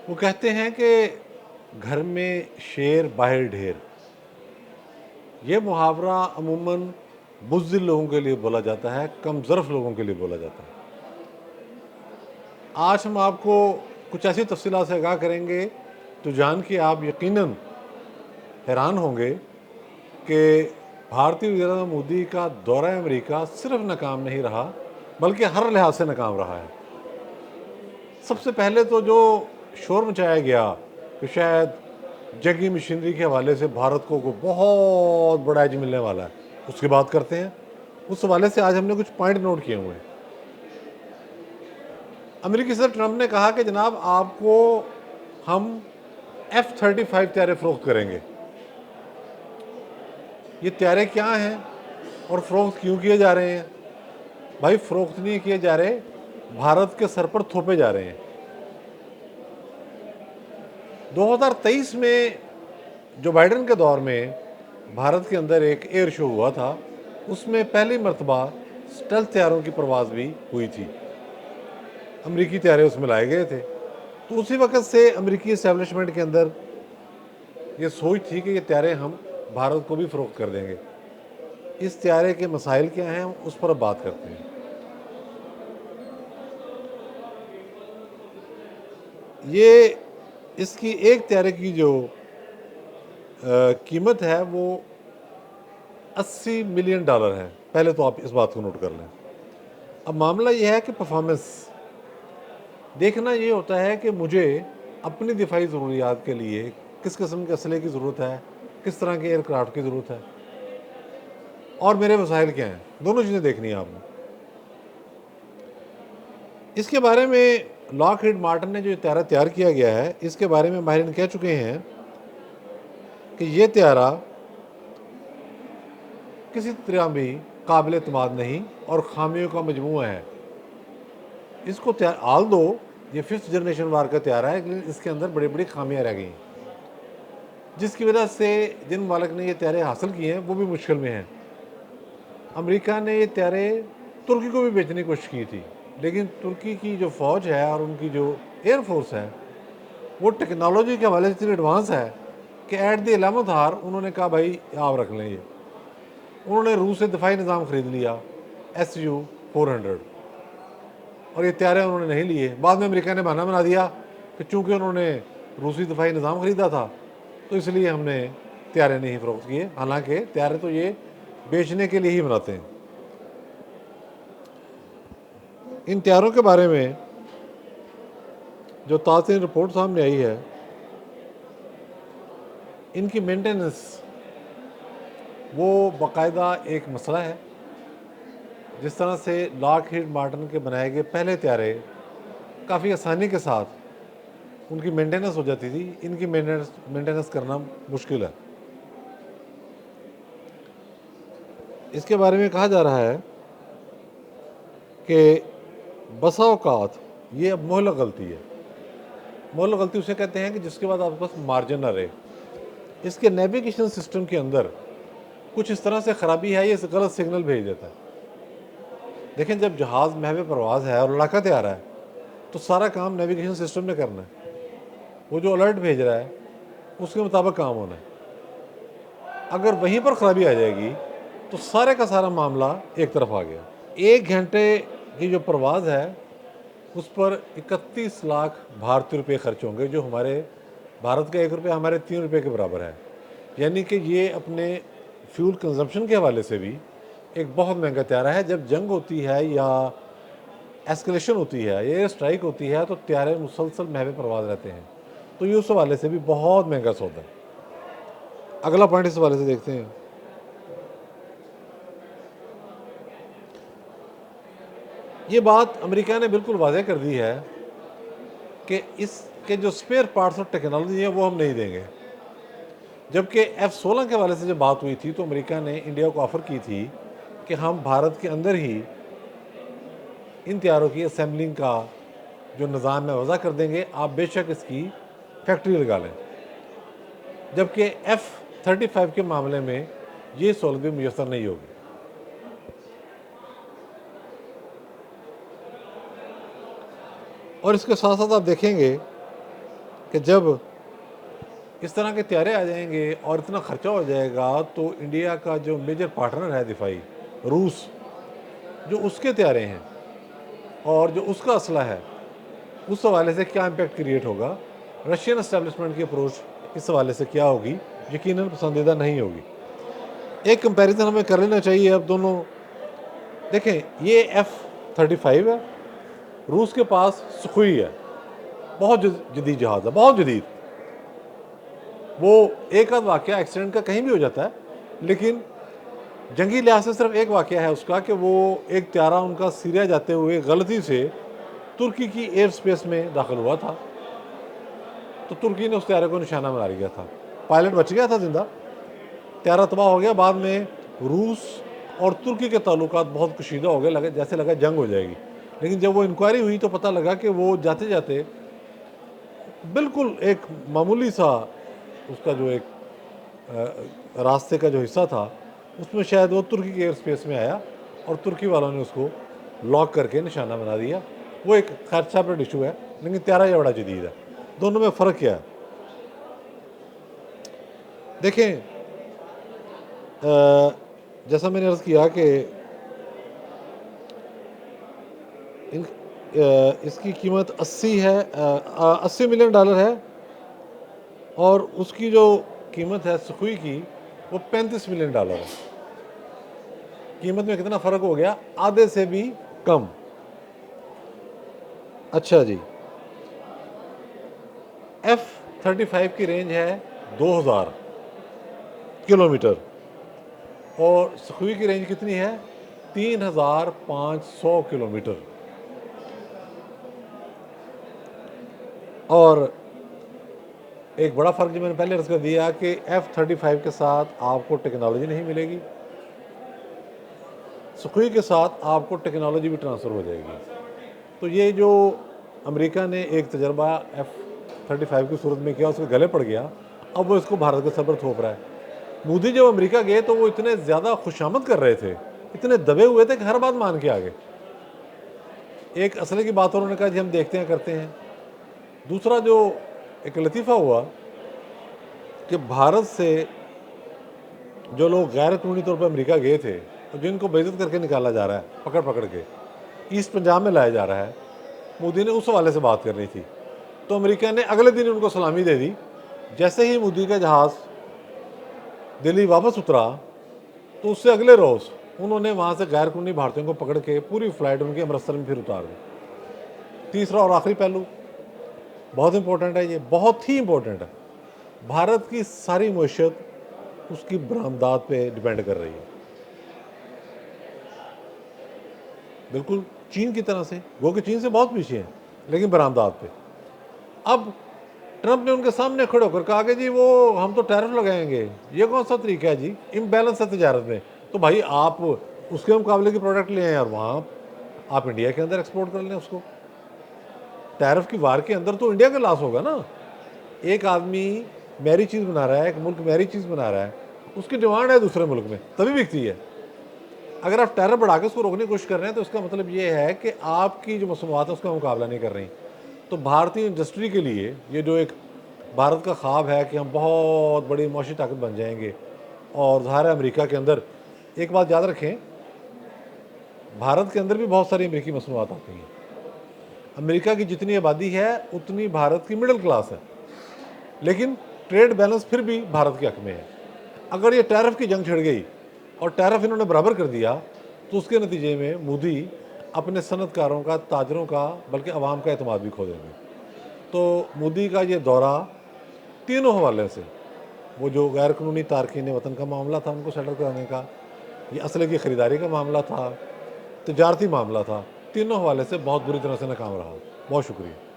वो कहते हैं कि घर में शेर बाहर ढेर। ये मुहावरा अमूमन बुज़दिल लोगों के लिए बोला जाता है, कम ज़र्फ़ लोगों के लिए बोला जाता है। आज हम आपको कुछ ऐसी तफ़सीलात से आगाह करेंगे तो जान के आप यकीनन हैरान होंगे कि भारतीय वज़ीर मोदी का दौरा अमेरिका सिर्फ नाकाम नहीं रहा, बल्कि हर लिहाज से नाकाम रहा है। सबसे पहले तो जो शोर मचाया गया कि शायद जंगी मशीनरी के हवाले से भारत को बहुत बड़ा एज मिलने वाला है, उसकी बात करते हैं। उस हवाले से आज हमने कुछ पॉइंट नोट किए हुए हैं। अमेरिकी सदर ट्रंप ने कहा कि जनाब आपको हम F-35 तैयारे फ़रोख्त करेंगे। ये तैयारे क्या हैं और फ़रोख्त क्यों किए जा रहे हैं? भाई फ़रोख्त नहीं किए जा रहे, भारत के सर पर थोपे जा रहे हैं। 2023 में जो बाइडेन के दौर में भारत के अंदर एक एयर शो हुआ था, उसमें पहली मर्तबा स्टेल्थ तैयारों की परवाज़ भी हुई थी। अमरीकी तैयारे उसमें लाए गए थे। तो उसी वक्त से अमरीकी इस्टेब्लिशमेंट के अंदर ये सोच थी कि ये तैयारे हम भारत को भी फ़रोख्त कर देंगे। इस तैयारे के मसाइल क्या हैं, उस पर अब बात करते हैं। ये इसकी एक तैयारे की जो कीमत है वो $80 मिलियन है। पहले तो आप इस बात को नोट कर लें। अब मामला ये है कि परफॉर्मेंस देखना ये होता है कि मुझे अपनी दिफाई ज़रूरियात के लिए किस किस्म के असले की ज़रूरत है, किस तरह के एयरक्राफ्ट की ज़रूरत है और मेरे वसाइल क्या हैं, दोनों चीज़ें देखनी है आपने। इसके बारे में लॉकहीड मार्टिन ने जो त्यारा तैयार किया गया है, इसके बारे में माहिरीन कह चुके हैं कि ये त्यारा किसी तरह भी काबिल एतमाद नहीं और खामियों का मजमूआ है। इसको आल दो ये 5th जनरेशन वार का त्यारा है, लेकिन इसके अंदर बड़ी बड़ी खामियां रह गई, जिसकी वजह से जिन मालिक ने ये त्यारे हासिल किए हैं वो भी मुश्किल में हैं। अमेरिका ने ये त्यारे तुर्की को भी बेचने की कोशिश की थी, लेकिन तुर्की की जो फ़ौज है और उनकी जो एयरफोर्स है वो टेक्नोलॉजी के हवाले से इतनी एडवांस है कि एट द 11th आवर उन्होंने कहा भाई आप रख लें। ये उन्होंने रूस से दिफाई निज़ाम ख़रीद लिया Su-400 और ये त्यारे उन्होंने नहीं लिए। बाद में अमेरिका ने बहाना बना दिया कि चूँकि उन्होंने रूसी दिफाई निज़ाम ख़रीदा था तो इसलिए हमने त्यारे नहीं फ़रोख्त किए। हालांकि त्यारे तो ये बेचने के लिए ही बनाते हैं। इन त्यारों के बारे में जो ताज़ा रिपोर्ट सामने आई है, इनकी मेंटेनेंस वो बाकायदा एक मसला है। जिस तरह से लॉकहीड मार्टिन के बनाए गए पहले त्यारे काफ़ी आसानी के साथ उनकी मेंटेनेंस हो जाती थी, इनकी मेंटेनेंस करना मुश्किल है। इसके बारे में कहा जा रहा है कि बसा औकात ये अब मोहलक गलती है। मोहलक गलती उसे कहते हैं कि जिसके बाद आपके पास मार्जिन ना रहे। इसके नेविगेशन सिस्टम के अंदर कुछ इस तरह से ख़राबी है, ये गलत सिग्नल भेज देता है। देखें, जब जहाज़ महवे परवाज़ है और इलाका तैयार है तो सारा काम नेविगेशन सिस्टम ने करना है। वो जो अलर्ट भेज रहा है उसके मुताबिक काम होना है। अगर वहीं पर ख़राबी आ जाएगी तो सारे का सारा मामला एक तरफ आ गया। 1 घंटे की जो परवाज़ है उस पर 31 लाख भारतीय रुपये खर्च होंगे, जो हमारे भारत का 1 रुपया हमारे 3 रुपये के बराबर है। यानी कि ये अपने फ्यूल कंजम्पशन के हवाले से भी एक बहुत महंगा त्यारा है। जब जंग होती है या एस्केलेशन होती है या एयर स्ट्राइक होती है तो त्यारे मुसलसल महवे परवाज़ रहते हैं, तो ये उस हवाले से भी बहुत महंगा सौदा है। अगला पॉइंट इस हवाले से देखते हैं। ये बात अमेरिका ने बिल्कुल वाज़ेह कर दी है कि इसके जो स्पेयर पार्ट्स और टेक्नोलॉजी है वो हम नहीं देंगे। जबकि F-16 के हवाले से जब बात हुई थी तो अमेरिका ने इंडिया को ऑफ़र की थी कि हम भारत के अंदर ही इन तैयारों की असेंबलिंग का जो निज़ाम है वज़ा कर देंगे, आप बेशक इसकी फैक्ट्री लगा लें। जबकि F-35 के मामले में ये सहूलत भी मुयस्सर नहीं होगी। और इसके साथ साथ आप देखेंगे कि जब इस तरह के त्यारे आ जाएंगे और इतना खर्चा हो जाएगा तो इंडिया का जो मेजर पार्टनर है दिफाई, रूस, जो उसके त्यारे हैं और जो उसका असला है, उस हवाले से क्या इम्पैक्ट क्रिएट होगा, रशियन एस्टेब्लिशमेंट की अप्रोच इस हवाले से क्या होगी, यकीनन पसंदीदा नहीं होगी। एक कंपैरिजन हमें कर लेना चाहिए अब दोनों। देखें, ये F-35 है, रूस के पास सुखोई है, बहुत जदीद जहाज़ है, बहुत जदीद। वो एक आध वाक़या एक्सीडेंट का कहीं भी हो जाता है, लेकिन जंगी लिहाज से सिर्फ एक वाक़या है उसका कि वो एक त्यारा उनका सीरिया जाते हुए गलती से तुर्की की एयर स्पेस में दाखिल हुआ था, तो तुर्की ने उस त्यारे को निशाना बना लिया था। पायलट बच गया था जिंदा, त्यारा तबाह हो गया। बाद में रूस और तुर्की के ताल्लुकात बहुत कशीदा हो गए, लगे जैसे लगा जंग हो जाएगी। लेकिन जब वो इंक्वायरी हुई तो पता लगा कि वो जाते जाते बिल्कुल एक मामूली सा उसका जो एक रास्ते का जो हिस्सा था उसमें शायद वो तुर्की के एयर स्पेस में आया और तुर्की वालों ने उसको लॉक करके निशाना बना दिया। वो एक खैर सेपरेट इशू है, लेकिन त्यारा ये बड़ा जदीद है। दोनों में फ़र्क क्या है? देखें, जैसा मैंने अर्ज़ किया कि इसकी कीमत 80 मिलियन डॉलर है और उसकी जो कीमत है सुखोई की वो 35 मिलियन डॉलर है। कीमत में कितना फ़र्क हो गया? आधे से भी कम। अच्छा जी, F-35 की रेंज है 2000 किलोमीटर और सुखोई की रेंज कितनी है? 3500 किलोमीटर। और एक बड़ा फ़र्क जो मैंने पहले अर्ज़ कर दिया कि F-35 के साथ आपको टेक्नोलॉजी नहीं मिलेगी, सुखोई के साथ आपको टेक्नोलॉजी भी ट्रांसफ़र हो जाएगी। तो ये जो अमेरिका ने एक तजर्बा F-35 की सूरत में किया, उसके गले पड़ गया, अब वो इसको भारत के सर पर थोप रहा है। मोदी जब अमेरिका गए तो वो इतने ज़्यादा खुशामद कर रहे थे, इतने दबे हुए थे कि हर बात मान के आ गए। एक असले की बात उन्होंने कहा जी हम देखते हैं, करते हैं। दूसरा जो एक लतीफ़ा हुआ कि भारत से जो लोग गैर कानूनी तौर पर अमेरिका गए थे और जिनको बेइज्जत करके निकाला जा रहा है, पकड़ पकड़ के ईस्ट पंजाब में लाया जा रहा है, मोदी ने उस हवाले से बात करनी थी, तो अमेरिका ने अगले दिन उनको सलामी दे दी। जैसे ही मोदी का जहाज़ दिल्ली वापस उतरा तो उससे अगले रोज़ उन्होंने वहाँ से गैर कानूनी भारतीयों को पकड़ के पूरी फ़्लाइट उनकी अमृतसर में फिर उतार दी। तीसरा और आखिरी पहलू बहुत इंपॉर्टेंट है, ये बहुत ही इंपॉर्टेंट है। भारत की सारी मईशत उसकी बरामदात पे डिपेंड कर रही है, बिल्कुल चीन की तरह से। वो कि चीन से बहुत पीछे हैं, लेकिन बरामदात पे। अब ट्रंप ने उनके सामने खड़े होकर कहा कि जी वो हम तो टैरिफ लगाएंगे। ये कौन सा तरीका है जी? इम्बैलेंस है तजारत में। तो भाई आप उसके मुकाबले की प्रोडक्ट ले आए और वहाँ आप इंडिया के अंदर एक्सपोर्ट कर लें उसको। टैरिफ की वार के अंदर तो इंडिया का लॉस होगा ना। एक आदमी मेरी चीज़ बना रहा है, एक मुल्क मेरी चीज़ बना रहा है, उसकी डिमांड है दूसरे मुल्क में, तभी बिकती है। अगर आप टैरिफ बढ़ा के उसको रोकने की कोशिश कर रहे हैं तो इसका मतलब ये है कि आपकी जो मसूआत है उसका मुकाबला नहीं कर रही। तो भारतीय इंडस्ट्री के लिए ये जो एक भारत का ख्वाब है कि हम बहुत बड़ी मौशी ताकत बन जाएंगे, और ज़ाहिर है अमेरिका के अंदर एक बात याद रखें, भारत के अंदर भी बहुत सारी अमेरिकी मसनूआत आती हैं। अमेरिका की जितनी आबादी है उतनी भारत की मिडिल क्लास है, लेकिन ट्रेड बैलेंस फिर भी भारत के हक में है। अगर ये टैरिफ की जंग छिड़ गई और टैरिफ इन्होंने बराबर कर दिया तो उसके नतीजे में मोदी अपने सनतकारों का, ताजरों का, बल्कि अवाम का एतमाद भी खो देंगे। तो मोदी का ये दौरा तीनों हवाले से, वो जो गैर कानूनी तारकीन वतन का मामला था उनको सेटल कराने का, ये असले की ख़रीदारी का मामला था, तजारती मामला था, तीनों हवाले से बहुत बुरी तरह से नाकाम रहा। बहुत शुक्रिया।